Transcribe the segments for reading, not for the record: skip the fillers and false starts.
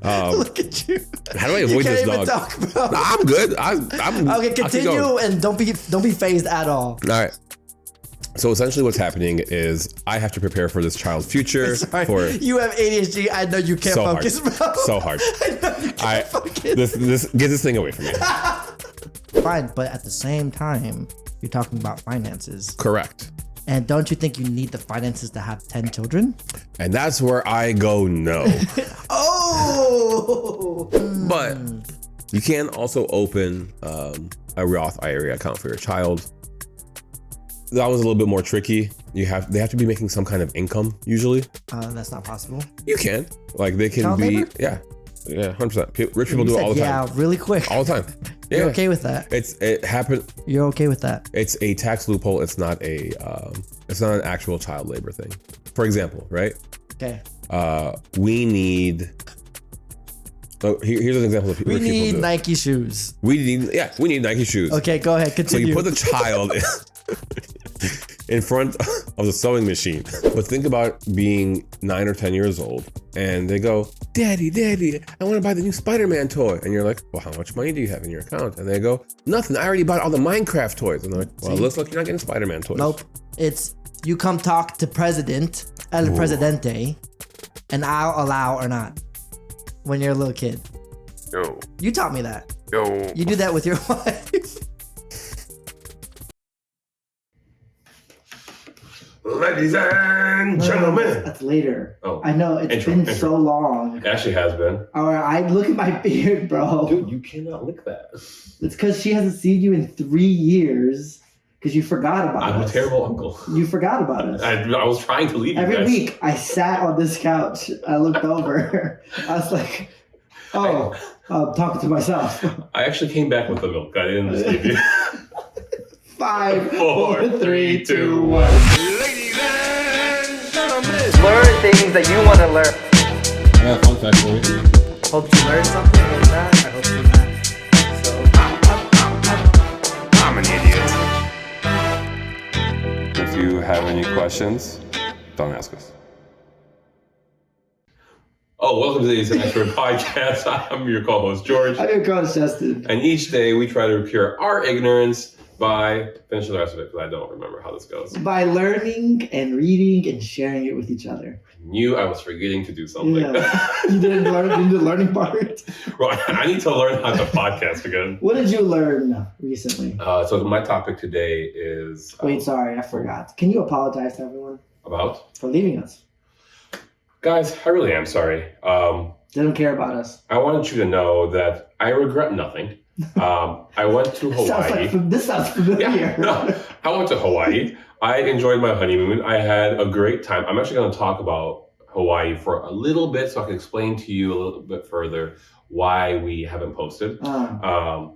Look at you. How do I avoid this dog? Talk, bro. No, I'm good. I'm okay. Continue and don't be phased at all. All right. So essentially what's happening is I have to prepare for this child's future. Sorry. You have ADHD. I know you can't focus, bro. So hard. I know you can't focus. Get this thing away from me. Fine, but at the same time, you're talking about finances. Correct. And don't you think you need the finances to have 10 children? And that's where I go no. Oh! But you can also open a Roth IRA account for your child. That was a little bit more tricky. They have to be making some kind of income usually. That's not possible. You can. Like they can Child be labor? Yeah, 100%. Rich people do it all the time. Yeah, really quick. All the time. Yeah. You're okay with that? It happened. You're okay with that? It's a tax loophole. It's not an actual child labor thing. For example, right? Okay. We need. Oh, here's an example of we rich people need do. Nike shoes. We need Nike shoes. Okay, go ahead. Continue. So you put the child in front of the sewing machine. But think about being 9 or 10 years old and they go, Daddy, I want to buy the new Spider-Man toy. And you're like, well, how much money do you have in your account? And they go, nothing. I already bought all the Minecraft toys. And they're like, well, it looks like you're not getting Spider-Man toys. Nope. It's you come talk to El Presidente and I'll allow or not when you're a little kid. Yo. You taught me that. Yo. You do that with your wife. Ladies and gentlemen. That's later. Oh. I know, it's been so long. It actually has been. Alright, look at my beard, bro. Dude, you cannot lick that. It's because she hasn't seen you in 3 years because you forgot about us. I'm a terrible uncle. You forgot about us. I was trying to leave you guys. Every week, I sat on this couch. I looked over. I was like, I'm talking to myself. I actually came back with the milk. I didn't just leave you. 5, 4, 3, 2, 1. Ladies and gentlemen. Learn things that you want to learn. I got a fun fact for you. Hope you learned something like that. I hope you not. So, I'm an idiot. If you have any questions, don't ask us. Oh, welcome to the Easy Expert Podcast. I'm your co-host, George. I'm your co-host, Justin. And each day we try to cure our ignorance by finishing the rest of it because I don't remember how this goes. By learning and reading and sharing it with each other. I knew I was forgetting to do something. Yeah. You didn't learn the learning part? Right. I need to learn how to podcast again. What did you learn recently? So my topic today is... Wait, sorry, I forgot. Can you apologize to everyone? About? For leaving us. Guys, I really am sorry. They don't care about us. I wanted you to know that I regret nothing. I went to Hawaii. This sounds familiar. Yeah, no, I went to Hawaii. I enjoyed my honeymoon. I had a great time. I'm actually going to talk about Hawaii for a little bit so I can explain to you a little bit further why we haven't posted. Pause.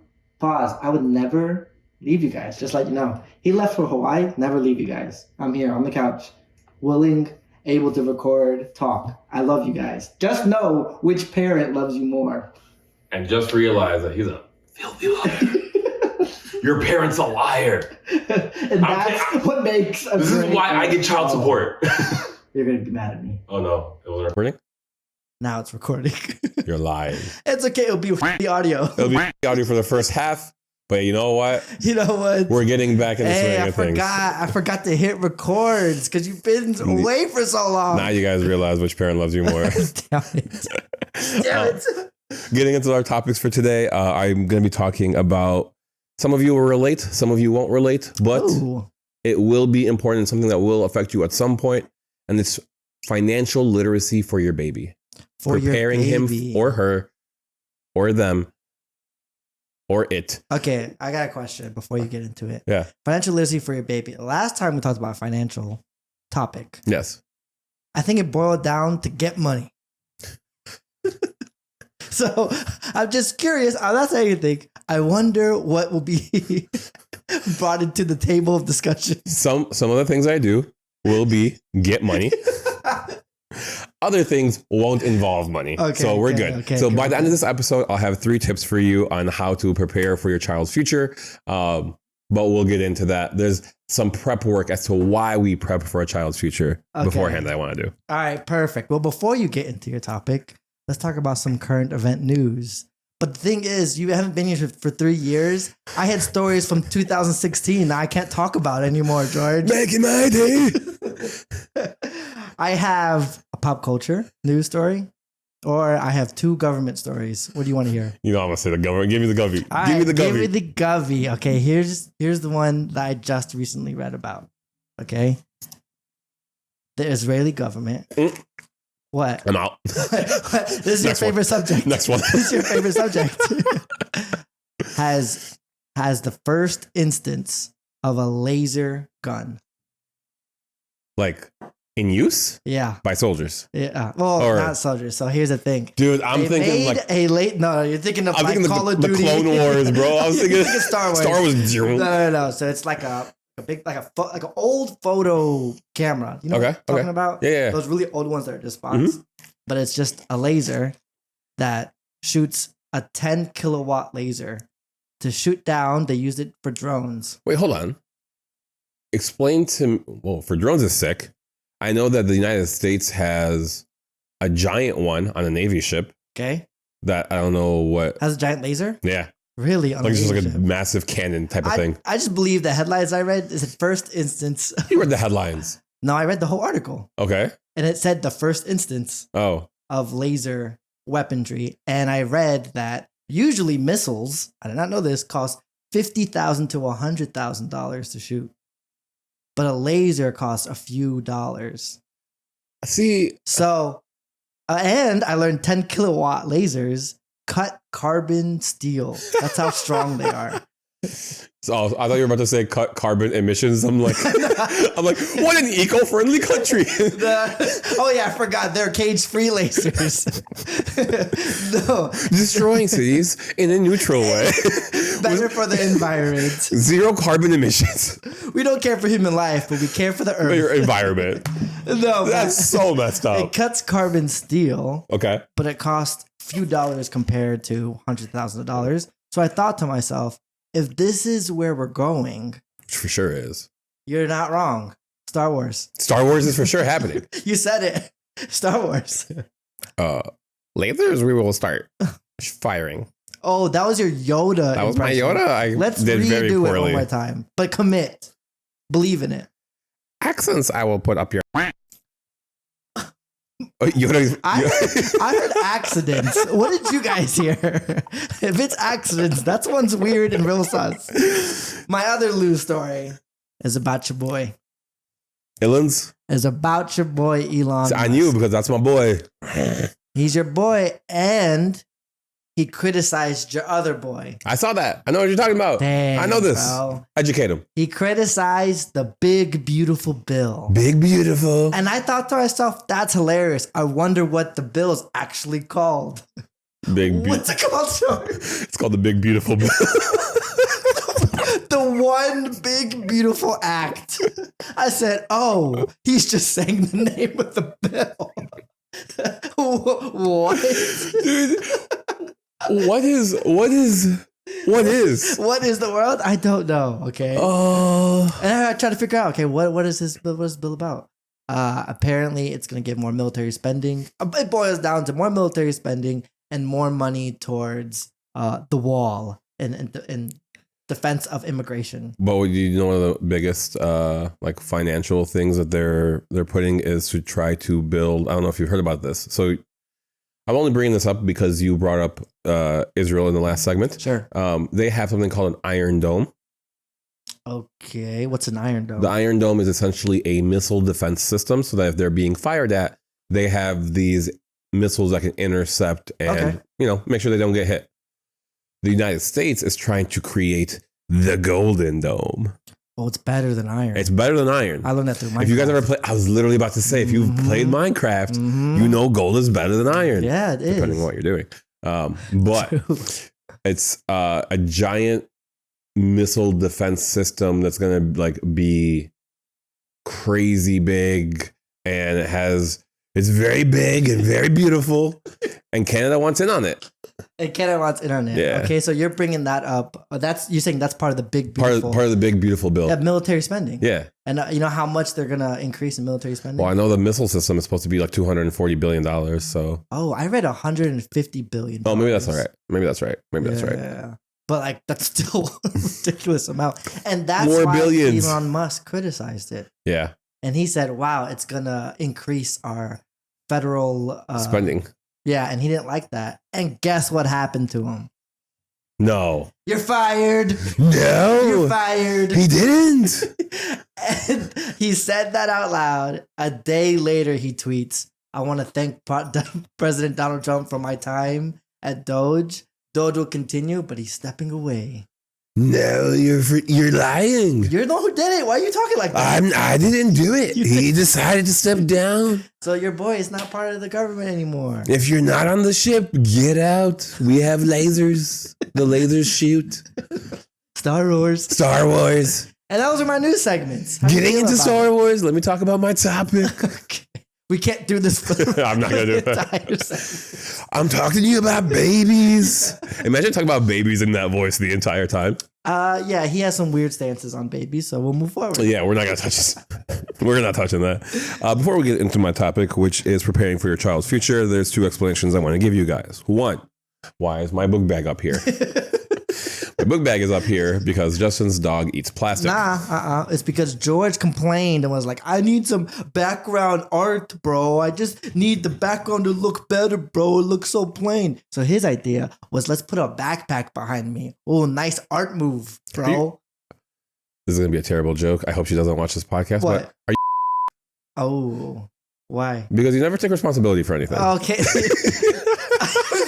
I would never leave you guys. Just let you know. He left for Hawaii. Never leave you guys. I'm here on the couch. Willing, able to record, talk. I love you guys. Just know which parent loves you more. And just realize that he's a filthy liar. Your parent's a liar. And that's what makes a This is why I get child support. You're going to be mad at me. Oh, no. It wasn't recording? Now it's recording. You're lying. It's okay. It'll be the audio. It'll be the audio for the first half. But you know what? You know what? We're getting back in the swing of things. I forgot to hit records because you've been away for so long. Now you guys realize which parent loves you more. Damn it. Damn it. Getting into our topics for today, I'm going to be talking about, some of you will relate, some of you won't relate, but it will be important, something that will affect you at some point, and it's financial literacy for your baby. Preparing him or her or them or it. Okay, I got a question before you get into it. Yeah. Financial literacy for your baby. Last time we talked about a financial topic. Yes. I think it boiled down to get money. So I'm just curious. I'm not saying anything. I wonder what will be brought into the table of discussion. Some of the things I do will be get money. Other things won't involve money. Okay, so we're good. Okay, so by the end of this episode, I'll have 3 tips for you on how to prepare for your child's future. But we'll get into that. There's some prep work as to why we prep for a child's future beforehand that I want to do. All right, perfect. Well, before you get into your topic, let's talk about some current event news. But the thing is, you haven't been here for 3 years. I had stories from 2016 that I can't talk about anymore, George. Back in my day. I have a pop culture news story, or I have 2 government stories. What do you want to hear? You know I'm gonna say the government. Give me the govy. All Give me right, the govy. Give me the govy. Okay, here's the one that I just recently read about. Okay, the Israeli government. What? I'm out. This is your favorite subject. Next one. This is your favorite subject. has the first instance of a laser gun. Like in use? Yeah. By soldiers. Yeah. Well, not soldiers. So here's the thing. Dude, I'm thinking like No, you're thinking of like Call of Duty. The Clone Wars, bro. I was thinking Star Wars. Star Wars. No. So it's like a big like an old photo camera. You know what I'm talking about? Yeah. Those really old ones that are just spots. But it's just a laser that shoots a 10 kilowatt laser to shoot down. They used it for drones. Wait, hold on. Explain to me. Well, for drones is sick. I know that the United States has a giant one on a Navy ship. Okay. That I don't know what. Has a giant laser? Yeah. Really? Like just like a massive cannon type of thing. I just believe the headlines I read is the first instance. You read the headlines. No, I read the whole article. Okay. And it said the first instance of laser weaponry. And I read that usually missiles, I did not know this, cost $50,000 to $100,000 to shoot. But a laser costs a few dollars. See. So, and I learned 10 kilowatt lasers cut carbon steel. That's how strong they are. So I thought you were about to say cut carbon emissions. I'm like, what an eco-friendly country. Oh yeah, I forgot. They're cage-free lasers. No. Destroying cities in a neutral way. Better for the environment. 0 carbon emissions. We don't care for human life, but we care for the earth. Your environment. No, that's so messed up. It cuts carbon steel. Okay. But it costs a few dollars compared to $100,000. So I thought to myself, if this is where we're going, which for sure is, you're not wrong. Star Wars. Star Wars is for sure happening. You said it. Star Wars. Lasers, we will start firing. Oh, that was your Yoda. That was my Yoda. Let's redo it one more time. But commit. Believe in it. Accents, I will put up your. Yoda. I heard accidents. What did you guys hear? If it's accidents, that's one's weird and real sus. My other Lou story is about your boy. Illins? Is about your boy Elon. I knew because that's my boy. He's your boy, and he criticized your other boy. I saw that. I know what you're talking about. Dang, I know this. Bro. Educate him. He criticized the big, beautiful bill. Big, beautiful. And I thought to myself, that's hilarious. I wonder what the bill is actually called. What's it called, George? It's called the Big, Beautiful Bill. The one big, beautiful act. I said, oh, he's just saying the name of the bill. What? Dude. What is the world? I don't know. Okay. Oh. And I try to figure out. Okay, what is this bill? What is this bill about? Apparently, it's going to give more military spending. It boils down to more military spending and more money towards the wall and defense of immigration. But you know, one of the biggest like financial things that they're putting is to try to build. I don't know if you've heard about this. So I'm only bringing this up because you brought up Israel in the last segment. Sure. They have something called an Iron Dome. Okay, what's an Iron Dome? The Iron Dome is essentially a missile defense system, so that if they're being fired at, they have these missiles that can intercept and make sure they don't get hit. The United States is trying to create the Golden Dome. Oh, it's better than iron. It's better than iron. I learned that through Minecraft. If you guys ever play, I was literally about to say, if you've played Minecraft, you know gold is better than iron. Yeah, it is. Depending on what you're doing. But it's a giant missile defense system that's going to like be crazy big, and it has It's very big and very beautiful, and Canada wants in on it. And Canada wants internet. Yeah. Okay, so you're bringing that up. You're saying that's part of the big beautiful. Part of the big beautiful bill. Yeah, military spending. Yeah. And you know how much they're gonna increase in military spending? Well, I know the missile system is supposed to be like $240 billion. So. Oh, I read $150 billion. Oh, maybe that's all right. Maybe that's right. Yeah. But like that's still a ridiculous amount, and that's More why billions. Elon Musk criticized it. Yeah. And he said, "Wow, it's gonna increase our federal Spending." Yeah, and he didn't like that. And guess what happened to him? No. You're fired. No. You're fired. He didn't. And he said that out loud. A day later, he tweets, "I want to thank President Donald Trump for my time at Doge. Doge will continue, but he's stepping away." No, you're lying. You're the one who did it. Why are you talking like that? I didn't do it. He decided to step down. So your boy is not part of the government anymore. If you're not on the ship, get out. We have lasers. The lasers shoot. Star Wars. Star Wars. And those are my news segments. How do you Getting feel into about Star it? Wars. Let me talk about my topic. Okay. We can't do this for I'm not gonna do the it. entire segment. I'm talking to you about babies. Imagine talking about babies in that voice the entire time. Yeah, he has some weird stances on babies, so we'll move forward. Yeah, we're not gonna touch this. We're not touching that. Before we get into my topic, which is preparing for your child's future, there's two explanations I want to give you guys. One, why is my book bag up here? My book bag is up here because Justin's dog eats plastic. It's because George complained and was like, "I need some background art, bro. I just need the background to look better, bro. It looks so plain." So his idea was, let's put a backpack behind me. Oh, nice art move, bro. This is gonna be a terrible joke. I hope she doesn't watch this podcast. What? But are you? Oh, why? Because you never take responsibility for anything. Okay.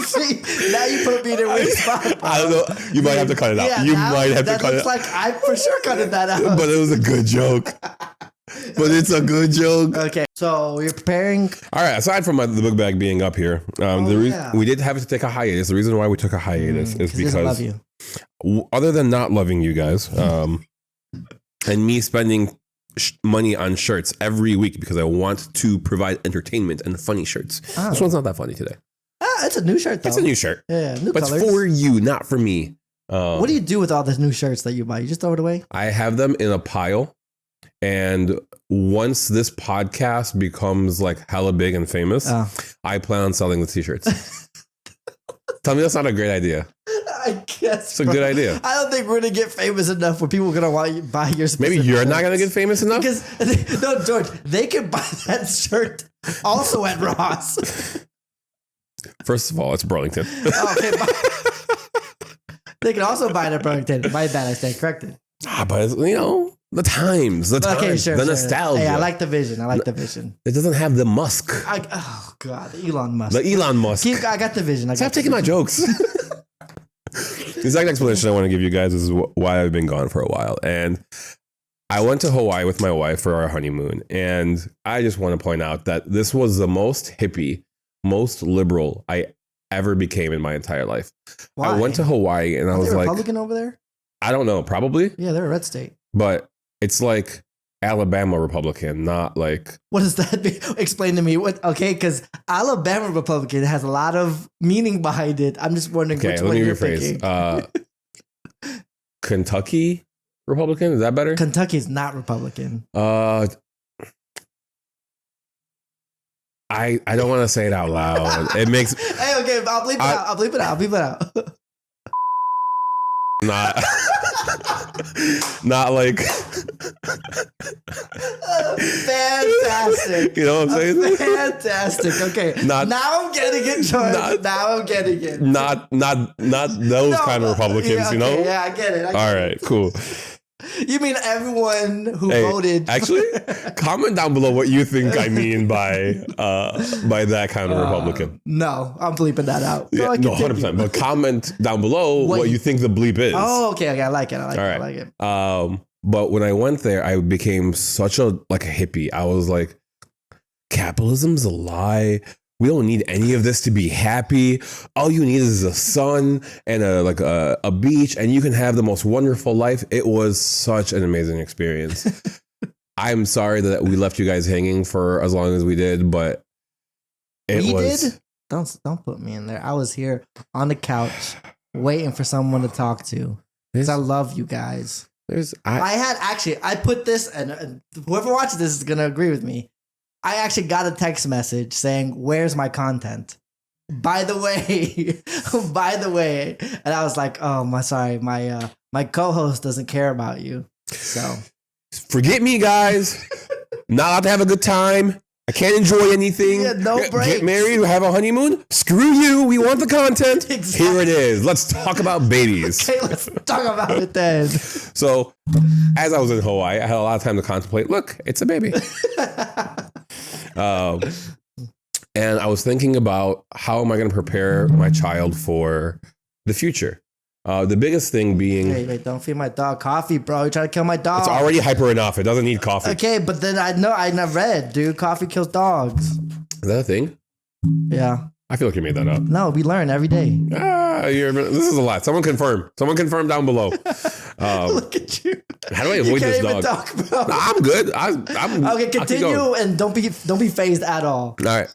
See, now you put me in a weird spot, bro. I don't know. You might have to cut it out. Yeah, You now might have to that cut it looks out. like I for sure cutted that out. But it was a good joke. But it's a good joke. Okay, so you're preparing. All right. Aside from the book bag being up here, we did have to take a hiatus. The reason why we took a hiatus is he doesn't love because, you. Other than not loving you guys, and me spending money on shirts every week because I want to provide entertainment and funny shirts. Oh. This one's not that funny today. It's a new shirt, though. It's a new shirt. Yeah, new But colors. it's for you, not for me. What do you do with all the new shirts that you buy? You just throw it away? I have them in a pile. And once this podcast becomes like hella big and famous, I plan on selling the t-shirts. Tell me that's not a great idea. I guess. It's a good idea. I don't think we're going to get famous enough where people are going to want you to buy your specific Maybe you're not going to shirts. get famous enough? Because, no, George, they can buy that shirt also at Ross. First of all, it's Burlington. Okay, they can also buy it at Burlington. My bad, I stand corrected. But the times, the nostalgia. Hey, I like the vision. It doesn't have the Musk. Oh God, Elon Musk. The Elon Musk. I got the vision. Stop taking my jokes. The exact explanation I want to give you guys is why I've been gone for a while. And I went to Hawaii with my wife for our honeymoon. And I just want to point out that this was the most hippie, most liberal I ever became in my entire life. Why? I went to Hawaii and I was like, Republican over there? I don't know, probably. Yeah, they're a red state. But it's like Alabama Republican, not like. What does that mean? Explain to me. What? Okay, because Alabama Republican has a lot of meaning behind it. I'm just wondering which one you're thinking. Kentucky Republican, is that better? Kentucky's not Republican. I don't want to say it out loud. It makes. Hey, okay, I'll bleep it out. I'll bleep it out. Not like. Fantastic. You know what I'm saying? Fantastic. Okay. Now I'm getting it, George. Now I'm getting it. Not those kind of Republicans, yeah, okay, you know? Yeah, I get it. All right, cool. You mean everyone who voted? Actually, comment down below what you think I mean by that kind of Republican. No, I'm bleeping that out. Yeah, no, 100%. But comment down below what you think the bleep is. Oh, okay. I like it. I like it. But when I went there, I became such a hippie. I was like, capitalism's a lie. We don't need any of this to be happy. All you need is a sun and a beach, and you can have the most wonderful life. It was such an amazing experience. I'm sorry that we left you guys hanging for as long as we did, but Did? Don't put me in there. I was here on the couch waiting for someone to talk to. Because I love you guys. I put this, and whoever watches this is going to agree with me. I actually got a text message saying, "Where's my content?" By the way, and I was like, "Oh, my co-host doesn't care about you." So, forget me, guys. Not allowed to have a good time. I can't enjoy anything. Yeah, no breaks. Get married, have a honeymoon. Screw you. We want the content. Exactly. Here it is. Let's talk about babies. Okay, let's talk about it then. So, as I was in Hawaii, I had a lot of time to contemplate. Look, it's a baby. And I was thinking about how am I going to prepare my child for the future? The biggest thing being... Wait, don't feed my dog coffee, bro. You're trying to kill my dog. It's already hyper enough. It doesn't need coffee. Okay, but then I read, dude, coffee kills dogs. Is that a thing? Yeah. I feel like you made that up. No, we learn every day. This is a lot. Someone confirm. Someone confirm down below. Look at you. How do I avoid this dog? Talk, bro. No, I'm good. I'm okay. Continue and don't be phased at all. All right.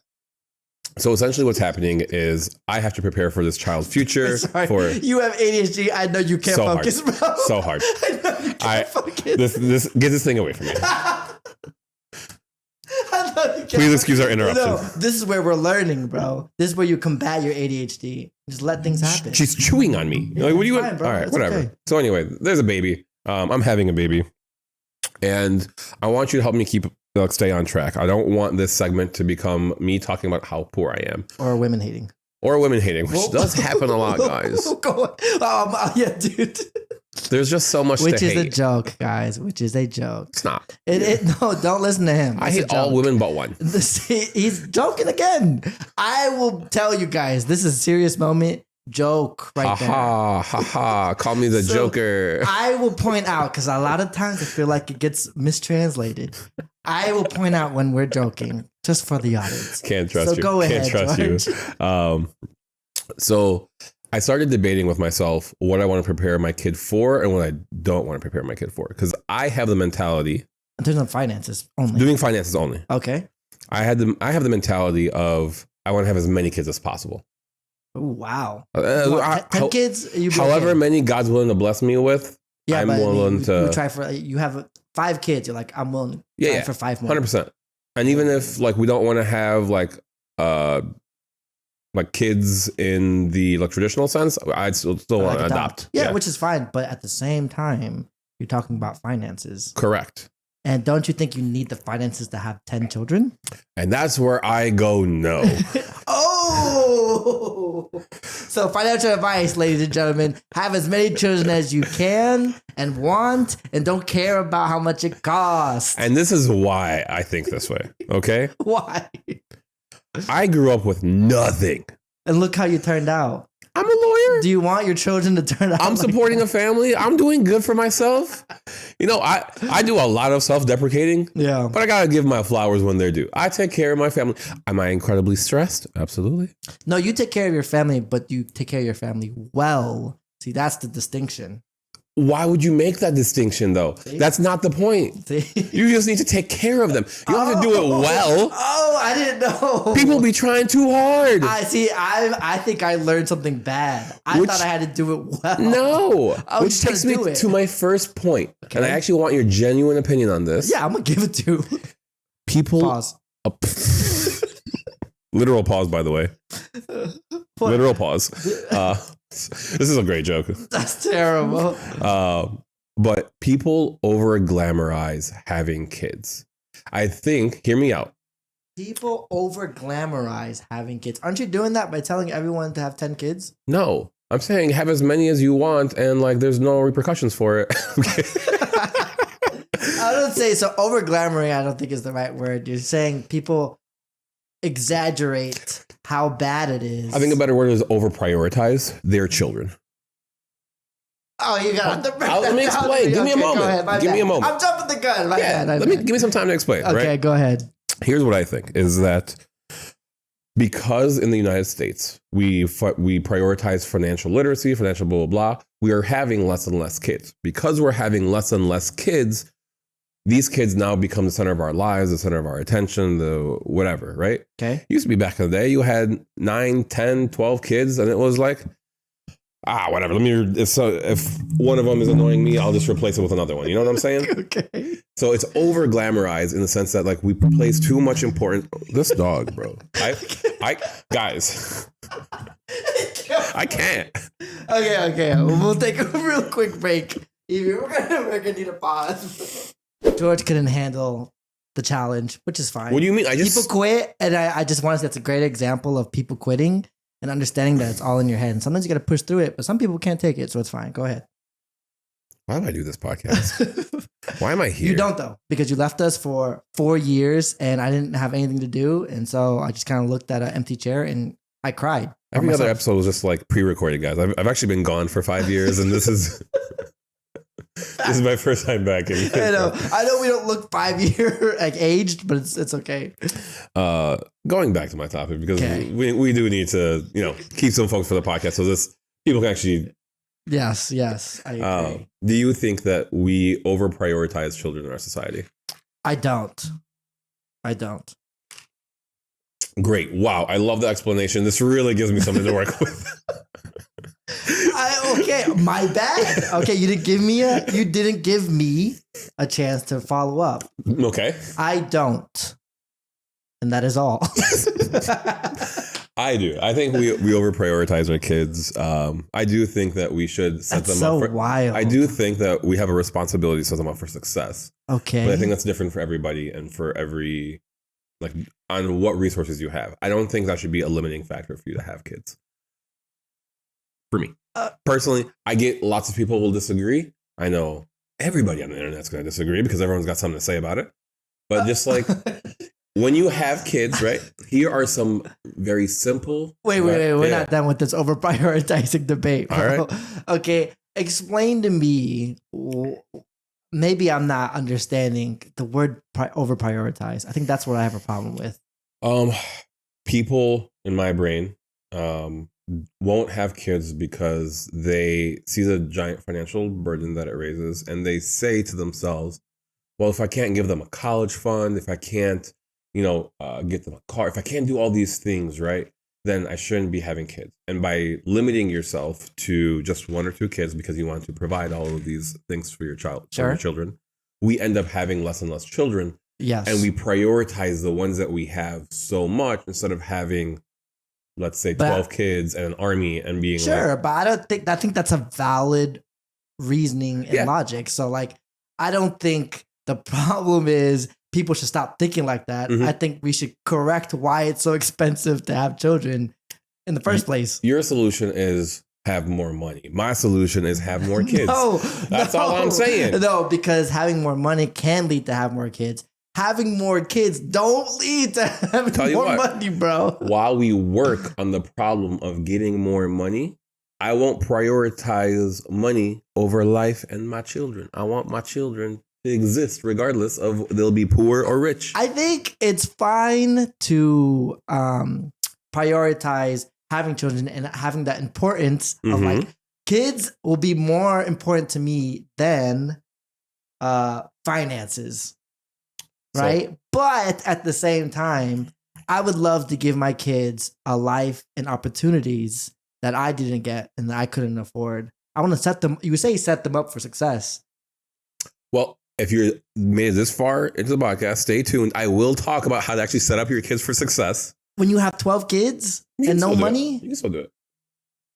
So essentially, what's happening is I have to prepare for this child's future. For you have ADHD. I know you can't focus, bro. So hard. I know you can't focus. Get this thing away from me. Please excuse our interruption. No, this is where we're learning, bro. This is where you combat your ADHD. Just let things happen. She's chewing on me. Yeah, like, what do you? Fine, bro. All right, It's whatever. okay. So anyway, there's a baby. I'm having a baby, and I want you to help me stay on track. I don't want this segment to become me talking about how poor I am. Or women hating. Which does happen a lot, guys. Yeah, dude. There's just so much Which to is hate. a joke, guys. Which is a joke. It's not. No, don't listen to him. I hate all women but one. He's joking again. I will tell you guys, this is a serious moment. Joke right there. Ha ha. Call me the Joker. I will point out, because a lot of times I feel like it gets mistranslated. I will point out when we're joking, just for the audience. Can't trust you. So go ahead, Can't trust George. you. So I started debating with myself what I want to prepare my kid for and what I don't want to prepare my kid for. Because I have the mentality. In terms of finances only. Doing finances only. Okay. I have the mentality of I want to have as many kids as possible. Ooh, wow. 10 kids? However many God's willing to bless me with, I'm willing to... You try for... You have 5 kids. You're like, I'm willing to try for 5 more. 100%. And even if we don't want to have kids in the traditional sense, I'd still want to adopt. Yeah, which is fine. But at the same time, you're talking about finances. Correct. And don't you think you need the finances to have 10 children? And that's where I go no. Oh! So financial advice, ladies and gentlemen, have as many children as you can and want and don't care about how much it costs. And this is why I think this way, okay? Why? I grew up with nothing. And look how you turned out. I'm a lawyer. Do you want your children to turn out? I'm supporting a family. I'm doing good for myself. I do a lot of self-deprecating. Yeah. But I got to give my flowers when they're due. I take care of my family. Am I incredibly stressed? Absolutely. No, you take care of your family, but you take care of your family well. See, that's the distinction. Why would you make that distinction, though? See? That's not the point. See? You just need to take care of them. You don't have to do it well. Oh, I didn't know. People be trying too hard. I think I learned something bad. I thought I had to do it well. No. Which takes me to my first point. Okay. And I actually want your genuine opinion on this. Yeah, I'm going to give it to people. Pause. Literal pause, by the way. Literal pause. This is a great joke. That's terrible. But people over glamorize having kids. I think, hear me out. People over glamorize having kids. Aren't you doing that by telling everyone to have 10 kids? No. I'm saying have as many as you want and there's no repercussions for it. I don't say so. Over glamoring, I don't think is the right word. You're saying people exaggerate how bad it is. I think a better word is over prioritize their children. Oh, you got it. Let me explain. Give me a moment. Give me a moment. I'm jumping the gun. Give me some time to explain. Okay, right? Go ahead. Here's what I think is that because in the United States we prioritize financial literacy, financial blah, blah, blah, we are having less and less kids. Because we're having less and less kids, these kids now become the center of our lives, the center of our attention, the whatever, right? Okay. Used to be back in the day, you had 9, 10, 12 kids, and it was like, whatever. If one of them is annoying me, I'll just replace it with another one. You know what I'm saying? Okay. So it's over glamorized in the sense that like we place too much importance. This dog, bro. Guys, I can't. Okay. We'll take a real quick break. We're gonna need a pause. George couldn't handle the challenge, which is fine. What do you mean? People quit, and I just want to say that's a great example of people quitting and understanding that it's all in your head. And sometimes you got to push through it, but some people can't take it, so it's fine. Go ahead. Why do I do this podcast? Why am I here? You don't, though, because you left us for 4 years, and I didn't have anything to do, and so I just kind of looked at an empty chair and I cried. Every other episode was just like pre-recorded, guys. I've actually been gone for 5 years, and this is this is my first time back. I know we don't look 5 year like aged, but it's okay. Going back to my topic, because we do need to keep some folks for the podcast, so this people can actually. Yes, I agree. Do you think that we over prioritize children in our society? I don't. Great. Wow. I love the explanation. This really gives me something to work with. Okay, my bad. Okay, you didn't give me a chance to follow up. Okay. I don't. And that is all. I do. I think we over prioritize our kids. I do think that we should set them up for wild. I do think that we have a responsibility to set them up for success. Okay. But I think that's different for everybody and for every on what resources you have. I don't think that should be a limiting factor for you to have kids. For me. Personally, I get lots of people will disagree. I know everybody on the internet's going to disagree because everyone's got something to say about it. But just like when you have kids, right? Here are some very simple. Wait. We're not done with this over prioritizing debate. Bro. All right. Okay. Explain to me. Maybe I'm not understanding the word over prioritize. I think that's what I have a problem with. People in my brain won't have kids because they see the giant financial burden that it raises, and they say to themselves, well, if I can't give them a college fund, if I can't, get them a car, if I can't do all these things, right, then I shouldn't be having kids. And by limiting yourself to just 1 or 2 kids because you want to provide all of these things for your child, for your children, we end up having less and less children. Yes. And we prioritize the ones that we have so much instead of having, let's say, 12 kids and an army and being but I think that's a valid reasoning and logic. So I don't think the problem is people should stop thinking like that. Mm-hmm. I think we should correct why it's so expensive to have children in the first place. Your solution is have more money. My solution is have more kids. That's all I'm saying. No, because having more money can lead to have more kids. Having more kids don't lead to having more money, bro. While we work on the problem of getting more money, I won't prioritize money over life and my children. I want my children to exist regardless of they'll be poor or rich. I think it's fine to prioritize having children and having that importance of kids will be more important to me than finances. Right. So, but at the same time, I would love to give my kids a life and opportunities that I didn't get and that I couldn't afford. I want to set them up for success. Well, if you're made it this far into the podcast, stay tuned. I will talk about how to actually set up your kids for success. When you have 12 kids and no money, you can still do it.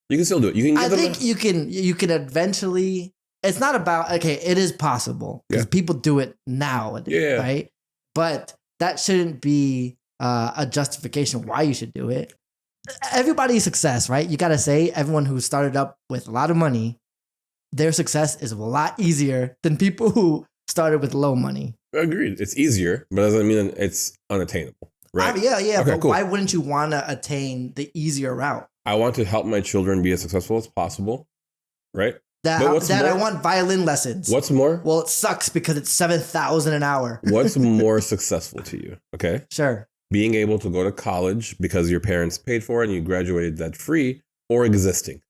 You can still do it. You can. I think you can eventually. It's not about it is possible because people do it now. Yeah. Right. But that shouldn't be a justification why you should do it. Everybody's success, right? You got to say everyone who started up with a lot of money, their success is a lot easier than people who started with low money. Agreed. It's easier, but doesn't mean it's unattainable, right? Yeah. Okay, but cool. Why wouldn't you want to attain the easier route? I want to help my children be as successful as possible, right? I want violin lessons. What's more? Well, it sucks because it's $7,000 an hour. What's more successful to you? Okay. Sure. Being able to go to college because your parents paid for it and you graduated debt free, or existing?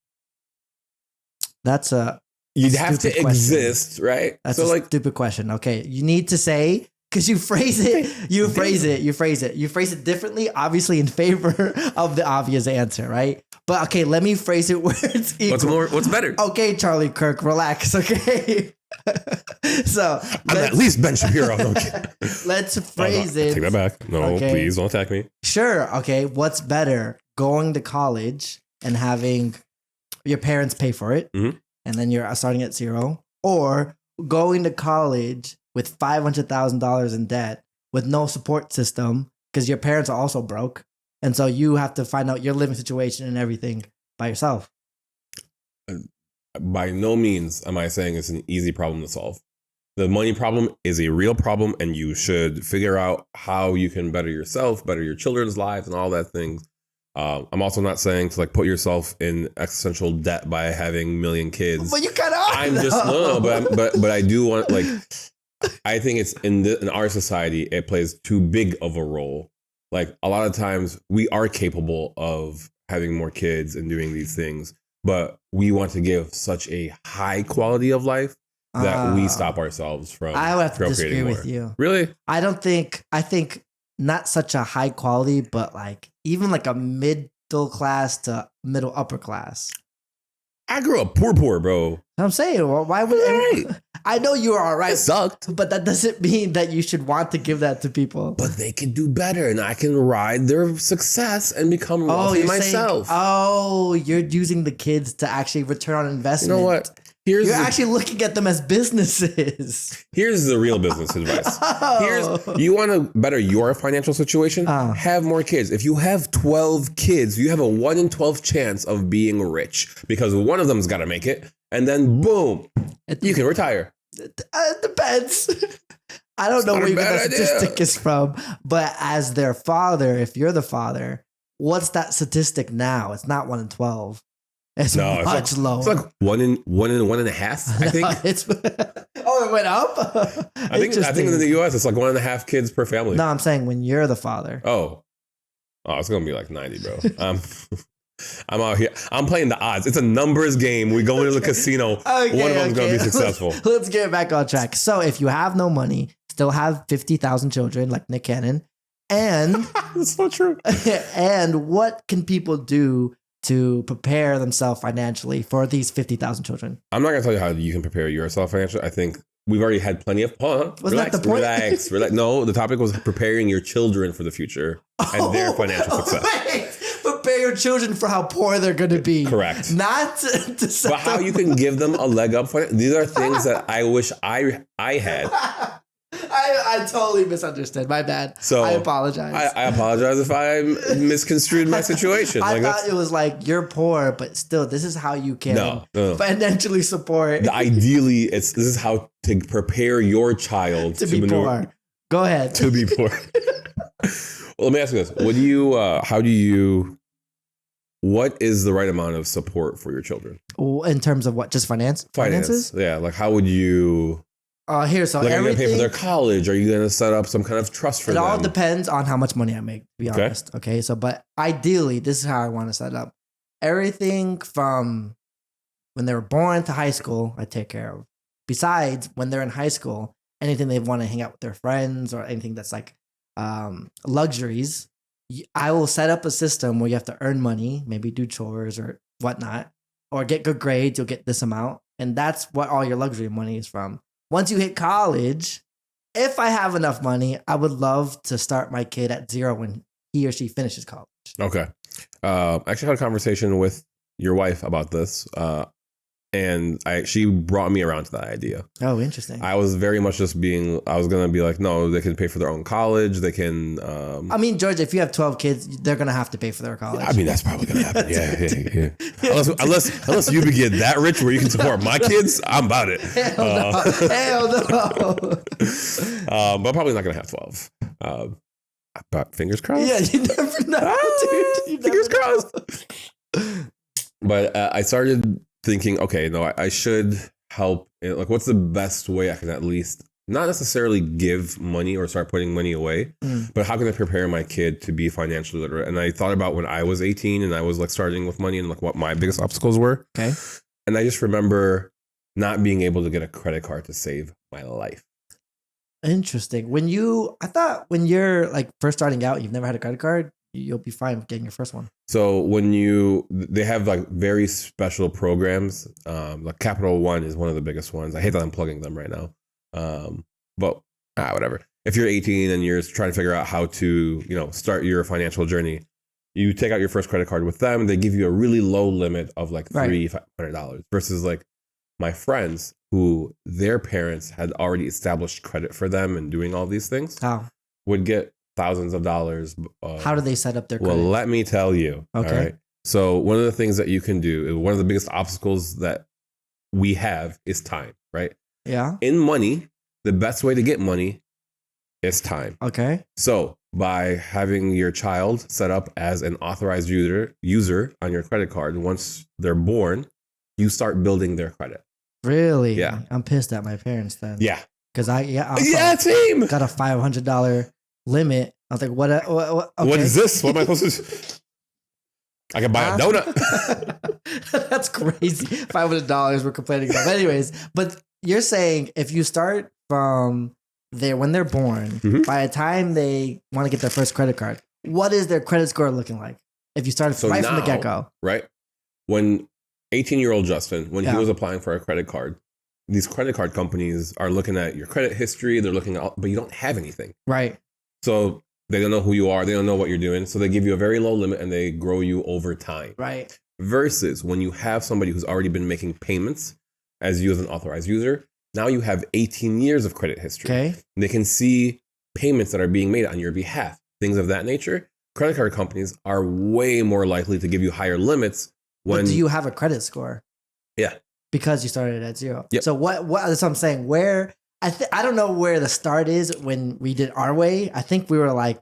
That's a You'd have to question. exist, right? That's so a stupid question. Okay, you need to say, because you phrase it differently, obviously in favor of the obvious answer, right? But okay, let me phrase it where it's equal. What's better? Okay, Charlie Kirk, relax. Okay. So I'm at least Ben Shapiro. let's phrase it. Take that back. No, Okay. please don't attack me. Sure. Okay. What's better, going to college and having your parents pay for it, Mhm. and then you're starting at zero, or going to college with $500,000 in debt with no support system because your parents are also broke, and so you have to find out your living situation and everything by yourself? By no means am I saying it's an easy problem to solve. The money problem is a real problem, and you should figure out how you can better yourself, better your children's lives, and all that things. I'm also not saying to like put yourself in existential debt by having a million kids. But you kind of are. I'm just no, but I do want, like, I think it's in our society it plays too big of a role. Like a lot of times we are capable of having more kids and doing these things, but we want to give such a high quality of life that we stop ourselves from. I would have to disagree more. with you. Really? I think not such a high quality, but like even like a middle class to middle upper class. I grew up poor, bro. I'm saying, well, why would I know you are all right? It sucked. But that doesn't mean that you should want to give that to people. But they can do better, and I can ride their success and become wealthy myself. You're using the kids to actually return on investment. You know what? You're actually looking at them as businesses. Here's the real business advice. You want to better your financial situation? Have more kids. If you have 12 kids, you have a 1 in 12 chance of being rich because one of them's got to make it, and then boom, you can retire. It depends. I don't know where you get that statistic is from, but as their father, if you're the father, what's that statistic now? It's not 1 in 12. It's much lower. It's like 1 in 1.5. I think. It went up. I think in the U.S. it's like 1.5 kids per family. No, I'm saying when you're the father. Oh, it's gonna be like 90, bro. I'm out here. I'm playing the odds. It's a numbers game. We go into the casino. One of them's gonna be successful. Let's get back on track. So if you have no money, still have 50,000 children like Nick Cannon, and that's so true. And what can people do to prepare themselves financially for these 50,000 children? I'm not going to tell you how you can prepare yourself financially. I think we've already had plenty of... Wasn't that the point? Relax. No, the topic was preparing your children for the future and their financial success. Wait, prepare your children for how poor they're going to be. Correct. Not to but how you can give them a leg up. These are things that I wish I had. I totally misunderstood. My bad. So I apologize. I apologize if I misconstrued my situation. I thought it was like you're poor, but still, this is how you can no. financially support. Ideally, this is how to prepare your child to be poor. Go ahead. To be poor. Well, let me ask you this: what is the right amount of support for your children? In terms of what? Just finances? Yeah. Like, how would you? So are you going to pay for their college? Are you going to set up some kind of trust for them? It all depends on how much money I make, to be honest. Okay. So, but ideally, this is how I want to set up. Everything from when they were born to high school, I take care of. Besides, when they're in high school, anything they want to hang out with their friends or anything that's like luxuries, I will set up a system where you have to earn money, maybe do chores or whatnot, or get good grades, you'll get this amount. And that's what all your luxury money is from. Once you hit college, if I have enough money, I would love to start my kid at zero when he or she finishes college. Okay. I actually had a conversation with your wife about this. And she brought me around to that idea. Oh, interesting. I was very much I was going to be like, no, they can pay for their own college. They can. I mean, George, if you have 12 kids, they're going to have to pay for their college. I mean, that's probably going to happen. Yeah. Unless you get that rich where you can support my kids, I'm about it. Hell no. But I'm probably not going to have 12. But fingers crossed. Yeah, you never know, dude. Fingers crossed. But I started thinking, okay, no, I should help. Like, what's the best way I can at least not necessarily give money or start putting money away, but how can I prepare my kid to be financially literate? And I thought about when I was 18 and I was like starting with money and like what my biggest obstacles were. Okay. And I just remember not being able to get a credit card to save my life. Interesting. I thought when you're like first starting out, you've never had a credit card, you'll be fine with getting your first one. So they have like very special programs. Like Capital One is one of the biggest ones. I hate that I'm plugging them right now. But whatever. If you're 18 and you're trying to figure out how to, start your financial journey, you take out your first credit card with them. They give you a really low limit of like $300 versus like my friends who their parents had already established credit for them and doing all these things would get thousands of dollars. How do they set up their credit? Well, let me tell you. Okay. All right. So one of the things that you can do, one of the biggest obstacles that we have is time, right? Yeah. In money, the best way to get money is time. Okay. So by having your child set up as an authorized user on your credit card, once they're born, you start building their credit. Really? Yeah. I'm pissed at my parents then. Yeah. Because same. Got a $500 limit. I was like, what? Okay. What is this? What am I supposed to? I can buy a donut. That's crazy. $500 we're complaining about. Anyways, but you're saying if you start from when they're born, by the time they want to get their first credit card, what is their credit score looking like? If you started from the get-go. Right. When 18-year-old Justin, when he was applying for a credit card, these credit card companies are looking at your credit history. They're looking at, but you don't have anything. Right. So they don't know who you are. They don't know what you're doing. So they give you a very low limit and they grow you over time. Right. Versus when you have somebody who's already been making payments as you as an authorized user, now you have 18 years of credit history. Okay. And they can see payments that are being made on your behalf, things of that nature. Credit card companies are way more likely to give you higher limits. But do you have a credit score? Yeah. Because you started at zero. Yep. So what that's what I'm saying. I don't know where the start is when we did our way. I think we were like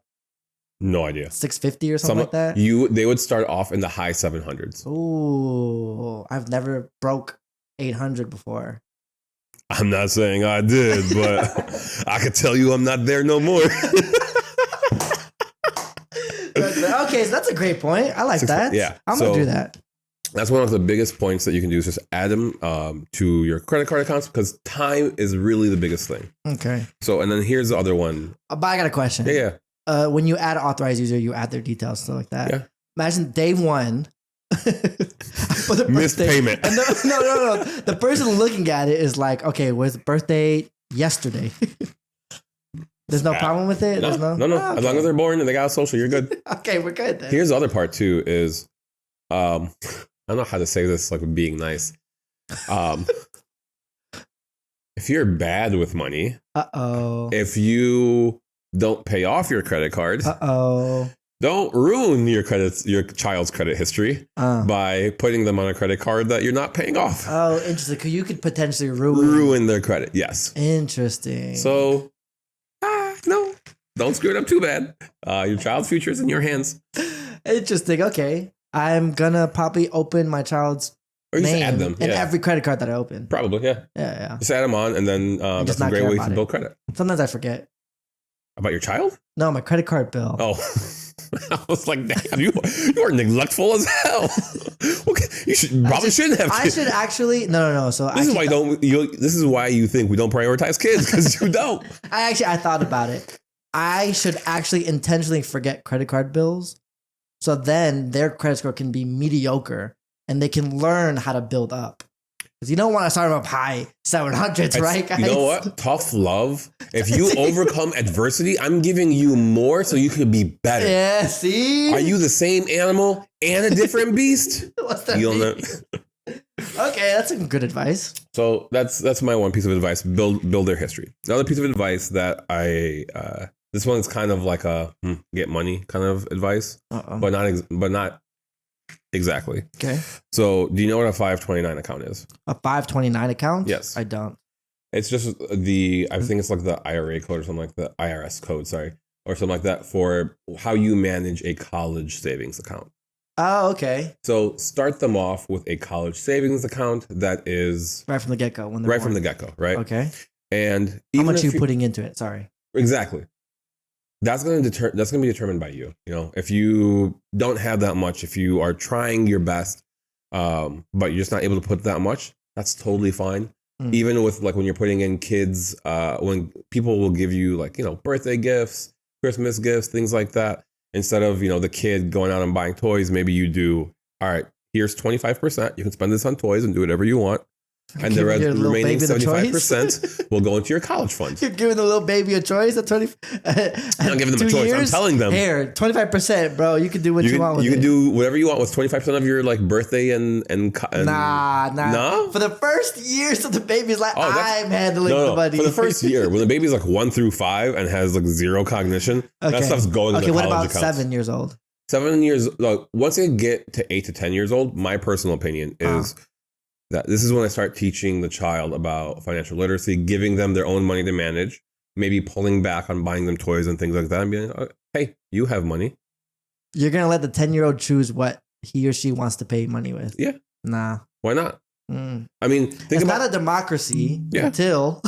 no idea. 650 or something like that. They would start off in the high 700s. Ooh, I've never broke 800 before. I'm not saying I did, but I could tell you I'm not there no more. Okay, so that's a great point. I like that. Yeah. I'm going to do that. That's one of the biggest points that you can do is just add them to your credit card accounts because time is really the biggest thing. Okay. So, and then here's the other one. But I got a question. Yeah. When you add an authorized user, you add their details, stuff like that. Yeah. Imagine day one. Missed payment. And no. The person looking at it is like, okay, was birthday yesterday? There's no problem with it? No. Oh, okay. As long as they're born and they got a social, you're good. Okay, we're good then. Here's the other part too is, I don't know how to say this like being nice. If you're bad with money, if you don't pay off your credit card, don't ruin your child's credit history by putting them on a credit card that you're not paying off. Oh, interesting. Because you could potentially ruin their credit. Yes. Interesting. So, no, don't screw it up too bad. Your child's future is in your hands. Interesting. Okay. I'm gonna probably open my child's name add them in every credit card that I open. Probably, yeah. Yeah. Just add them on, and then that's a great way to build credit. Sometimes I forget. About your child? No, my credit card bill. Oh, I was like, damn, you are neglectful as hell. Okay, you shouldn't have. I should actually no. So this is why This is why you think we don't prioritize kids because you don't. I thought about it. I should actually intentionally forget credit card bills. So then their credit score can be mediocre and they can learn how to build up. Because you don't want to start them up high 700s, right, guys? You know what? Tough love. If you overcome adversity, I'm giving you more so you can be better. Yeah, see? Are you the same animal and a different beast? What's that mean? Okay, that's some good advice. So that's my one piece of advice. Build their history. Another piece of advice that this one's kind of like a get money kind of advice, but not exactly. Okay. So, do you know what a 529 account is? A 529 account? Yes. I don't. It's just I think it's like the IRA code or something like the IRS code, sorry, or something like that for how you manage a college savings account. Oh, okay. So, start them off with a college savings account that is right from the get-go. From the get-go, right? Okay. And how much are you putting into it? Sorry. Exactly. That's going to be determined by you. You know, if you don't have that much, if you are trying your best, but you're just not able to put that much, that's totally fine. Even with like when you're putting in kids, when people will give you like, birthday gifts, Christmas gifts, things like that. Instead of, the kid going out and buying toys, maybe you do, all right, here's 25%. You can spend this on toys and do whatever you want. And the remaining 75% will go into your college fund. You're giving the little baby a choice at 20. I'm not giving them a choice. I'm telling them. Here, 25%, bro. You can do what you want with it. You can do whatever you want with 25% of your like birthday and Nah. For the first years of the baby's life, I'm handling the money. For the first year, when the baby's like 1 through 5 and has like zero cognition, that stuff's going in the college accounts. What about 7 years old? 7 years. Look, once they get to 8 to 10 years old, my personal opinion is that this is when I start teaching the child about financial literacy, giving them their own money to manage, maybe pulling back on buying them toys and things like that, and being like, hey, you have money. You're going to let the 10-year-old choose what he or she wants to pay money with? Yeah. Nah. Why not? I mean, it's not a democracy until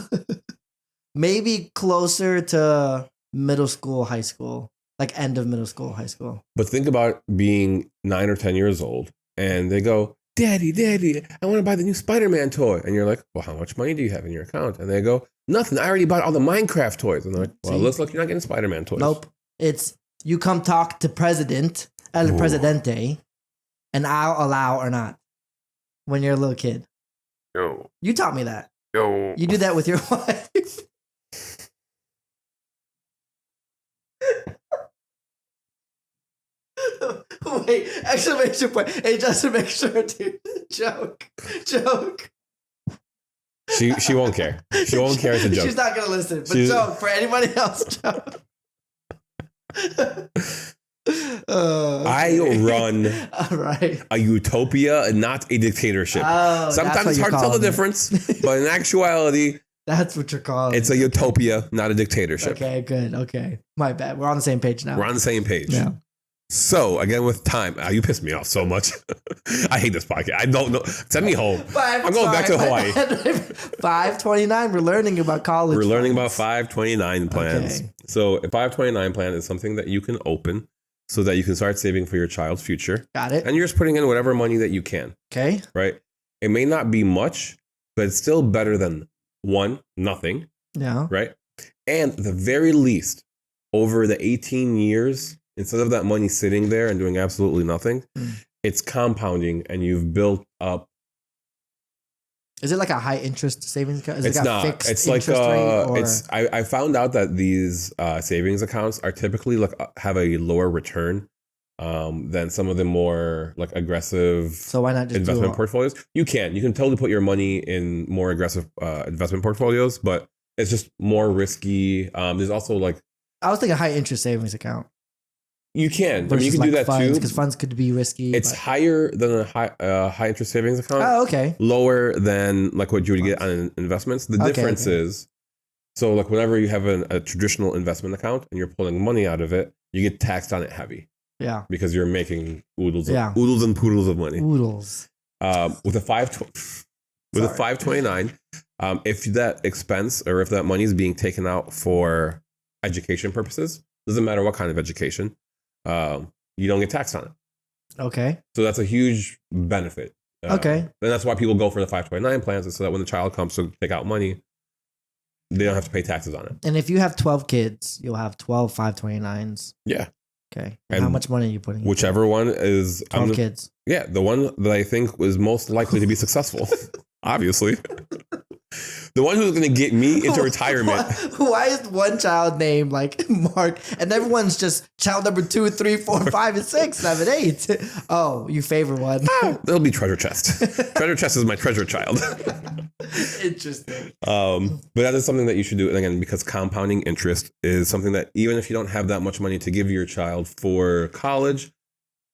maybe closer to middle school, high school, like end of middle school, high school. But think about being 9 or 10 years old and they go, Daddy, I want to buy the new Spider-Man toy. And you're like, well, how much money do you have in your account? And they go, nothing. I already bought all the Minecraft toys. And they're like, well, it looks like you're not getting Spider-Man toys. Nope. It's you come talk to El Presidente, and I'll allow or not when you're a little kid. Yo. You taught me that. Yo. You do that with your wife. Wait, exclamation point. Hey, just to make sure, dude. Joke. She won't care. She won't care. It's a joke. She's not going to listen. But joke for anybody else, joke. I run a utopia, not a dictatorship. Sometimes it's hard to tell the difference, but in actuality, that's what you're calling it's a utopia, not a dictatorship. Okay, good. Okay. My bad. We're on the same page now. We're on the same page. Yeah. So, again, with time, you piss me off so much. I hate this podcast. I don't know. Send me home. I'm going back to Hawaii. 529. We're learning about college. We're learning about 529 plans. Okay. So, a 529 plan is something that you can open so that you can start saving for your child's future. Got it. And you're just putting in whatever money that you can. Okay. Right? It may not be much, but it's still better than nothing. Yeah. Right? And at the very least, over the 18 years, instead of that money sitting there and doing absolutely nothing, it's compounding and you've built up. Is it like a high interest savings account? It's not. It's like I found out that these savings accounts are typically have a lower return than some of the more like aggressive. So why not just investment portfolios? You can totally put your money in more aggressive investment portfolios, but it's just more risky. There's also like I was thinking high interest savings account. You can. I mean, you can do that funds, too. Because funds could be risky. It's higher than a high interest savings account. Oh, okay. Lower than like what you would get on investments. The difference is, so like whenever you have a traditional investment account and you're pulling money out of it, you get taxed on it heavy. Yeah. Because you're making oodles and poodles of money. Oodles. With a 529, if that expense or if that money is being taken out for education purposes, doesn't matter what kind of education, you don't get taxed on it. Okay. So that's a huge benefit. Okay. And that's why people go for the 529 plans, so that when the child comes to take out money, they don't have to pay taxes on it. And if you have 12 kids, you'll have 12 529s. Yeah. Okay. And how much money are you putting in? Whichever one is 12 kids. Yeah, the one that I think was most likely to be successful. Obviously. The one who's going to get me into retirement. Why is one child named like Mark and everyone's just child number 2, 3, 4, 5, and 6, 7, 8? Oh, you favor one. It'll be treasure chest. Treasure chest is my treasure child. Interesting. But that is something that you should do. And again, because compounding interest is something that even if you don't have that much money to give your child for college,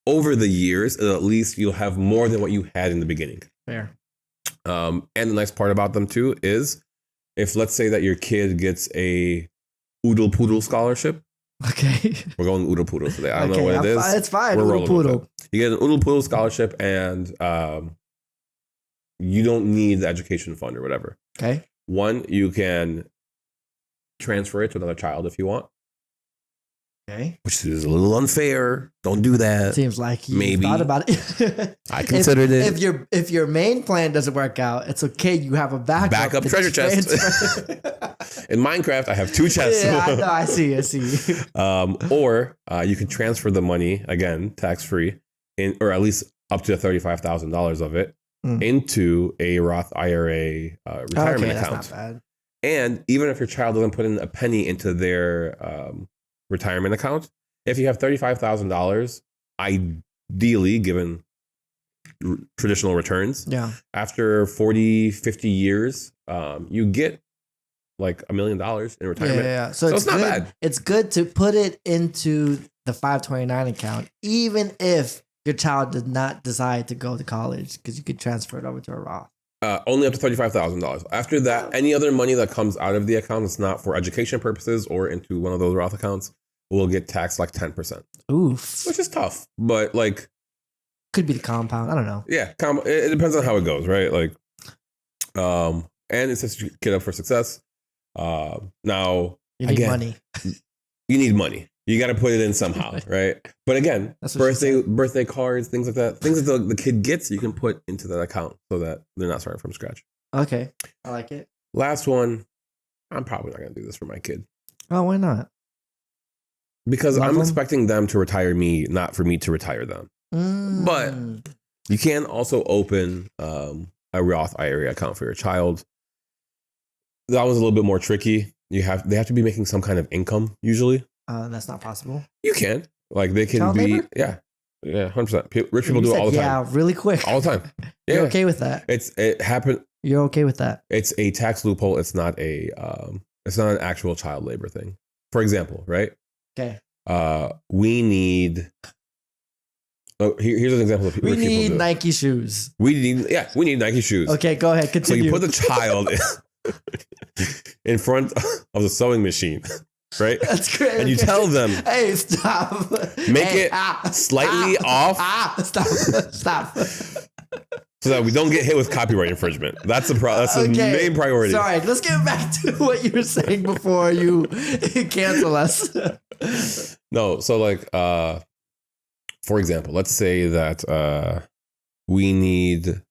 over the years, at least you'll have more than what you had in the beginning. Fair. And the nice part about them too is if let's say that your kid gets a Oodle Poodle scholarship. Okay. We're going Oodle Poodle today. I don't know what it is. It's fine. Oodle Poodle. You get an Oodle Poodle scholarship and you don't need the education fund or whatever. Okay. One, you can transfer it to another child if you want. Okay. which is a little unfair. Don't do that. Seems like you Maybe. thought about it. I considered it. If your main plan doesn't work out, it's okay. You have a backup treasure chest. In Minecraft, I have 2 chests. Yeah, I know. I see. Or you can transfer the money, again, tax-free, or at least up to $35,000 of it, into a Roth IRA retirement account. That's not bad. And even if your child doesn't put in a penny into their retirement account, if you have $35,000, ideally, given traditional returns, after 40, 50 years, you get like $1 million in retirement. Yeah. So it's not bad. It's good to put it into the 529 account, even if your child did not decide to go to college, because you could transfer it over to a Roth. Only up to $35,000. After that, any other money that comes out of the account that's not for education purposes or into one of those Roth accounts will get taxed like 10%. Oof. Which is tough, but like... Could be the compound. I don't know. Yeah, it depends on how it goes, right? Like, and it sets your kid up for success. Now, you need money. You need money. You got to put it in somehow, right? But again, birthday cards, things like that, things that the kid gets, you can put into that account so that they're not starting from scratch. Okay, I like it. Last one, I'm probably not going to do this for my kid. Oh, why not? Because I'm expecting them to retire me, not for me to retire them. But you can also open a Roth IRA account for your child. That was a little bit more tricky. They have to be making some kind of income usually. That's not possible. You can. Like they can Child be labor? Yeah, 100%. Rich people do it all the time. Yeah, really quick. All the time. Yeah. You're okay with that? It happened. You're okay with that? It's a tax loophole. It's not an actual child labor thing. For example, right? Okay. We need. Here's an example of people. We need Nike shoes. We need Nike shoes. Okay, go ahead. Continue. So you put the child in front of the sewing machine, right? That's great. And you tell them, "Hey, stop! Make it slightly off. Stop! So that we don't get hit with copyright infringement. That's the main priority. Sorry, let's get back to what you were saying before you cancel us. No, so like, for example, let's say that we need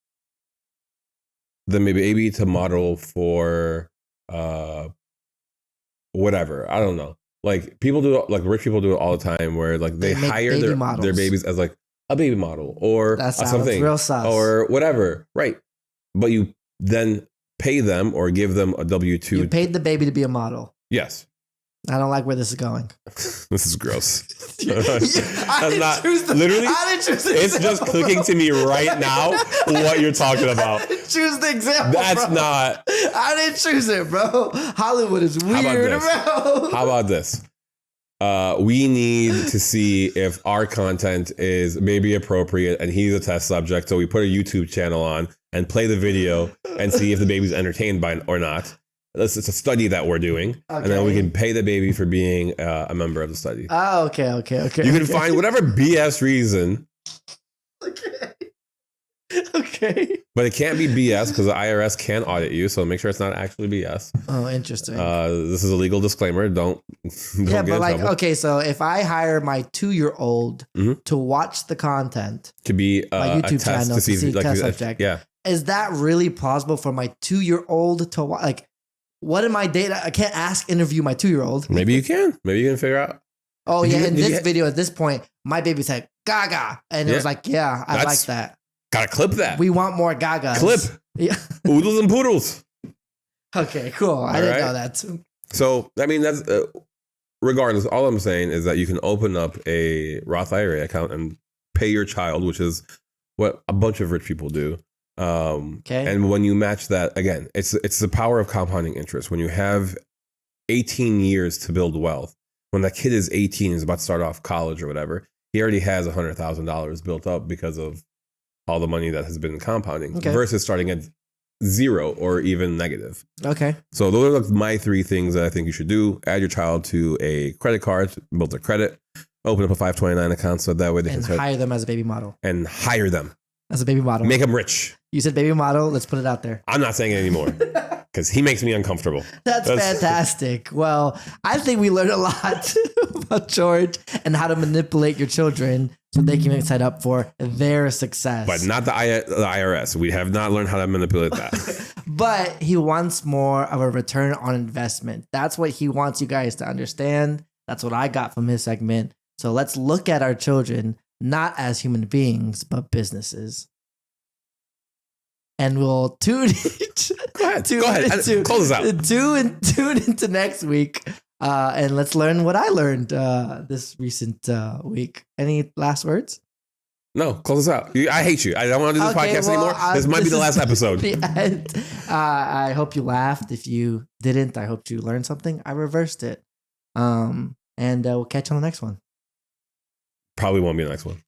the baby to model for whatever. I don't know. Like people do, like rich people do it all the time, where like they hire their babies as like a baby model or something real sus. Or whatever, right? But you then pay them or give them a W-2. You paid the baby to be a model. Yes. I don't like where this is going. This is gross. I didn't choose it. It's just clicking to me right now what you're talking about. Choose the example. That's bro. not. I didn't choose it, bro. Hollywood is weird, bro. How about this? We need to see if our content is maybe appropriate and he's a test subject. So we put a YouTube channel on and play the video and see if the baby's entertained by it or not. It's a study that we're doing. Okay. And then we can pay the baby for being a member of the study. Oh, okay. You can find whatever BS reason. Okay. But it can't be BS because the IRS can audit you. So make sure it's not actually BS. Oh, interesting. This is a legal disclaimer. Don't yeah, get but like, trouble. okay, so if I hire my 2-year-old to watch the content, to be my YouTube channel to see like, test subject, yeah, is that really plausible for my 2-year-old to watch? Like, what am I data? I can't interview my 2-year-old. Maybe you can. Maybe you can figure out. Oh, yeah. In this video, at this point, my baby said, Gaga. And it was like, yeah, I like that. Gotta clip that. We want more Gagas. Clip. Yeah. Oodles and poodles. Okay, cool. I didn't know that. So, I mean, that's regardless. All I'm saying is that you can open up a Roth IRA account and pay your child, which is what a bunch of rich people do. And when you match that, again, it's the power of compounding interest. When you have 18 years to build wealth, when that kid is 18 and is about to start off college or whatever, he already has $100,000 built up because of all the money that has been compounding versus starting at 0 or even negative. Okay. So those are like my 3 things that I think you should do. Add your child to a credit card, build their credit, open up a 529 account so that way they can hire them as a baby model. And hire them. As a baby model. Make them rich. You said baby model. Let's put it out there. I'm not saying it anymore. because he makes me uncomfortable. That's fantastic. Well, I think we learned a lot about George and how to manipulate your children so they can get set up for their success. But not the IRS. We have not learned how to manipulate that. But he wants more of a return on investment. That's what he wants you guys to understand. That's what I got from his segment. So let's look at our children not as human beings, but businesses. And we'll tune Go ahead. Close us out. Tune into next week. And let's learn what I learned this recent week. Any last words? No, close us out. I hate you. I don't want to do this podcast anymore. This might be the last episode. The end. I hope you laughed. If you didn't, I hope you learned something. I reversed it. And we'll catch you on the next one. Probably won't be the next one.